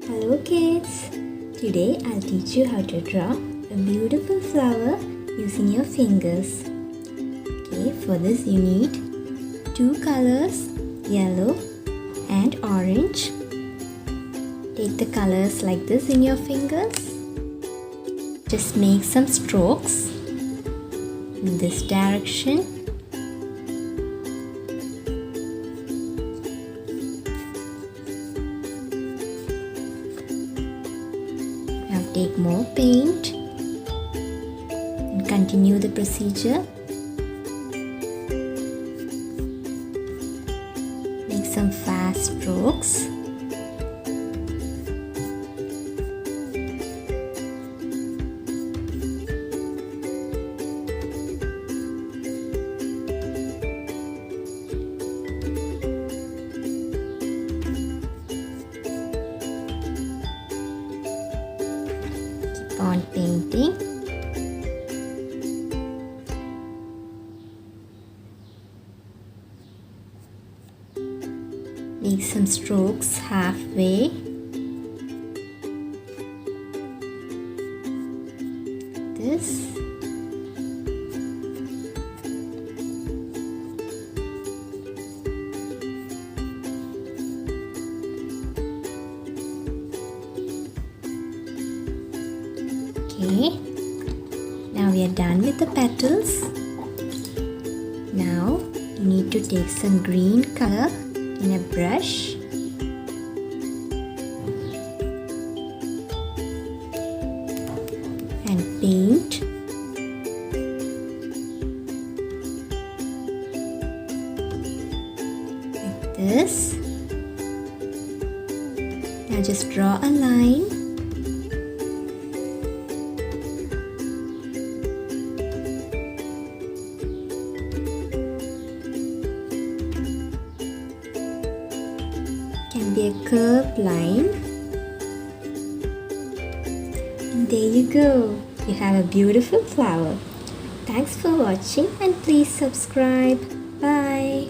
Hello kids! Today I'll teach you how to draw a beautiful flower using your fingers. Okay, for this you need two colors, yellow and orange. Take the colors like this in your fingers. Just make some strokes in this direction. Now take more paint and continue the procedure. Make some fast strokes. On painting. Make some strokes halfway. This. Okay, now we are done with the petals. Now you need to take some green color in a brush and paint. Like this. Now just draw a line. Can be a curved line, and there you go, you have a beautiful flower. Thanks for watching and please subscribe. Bye.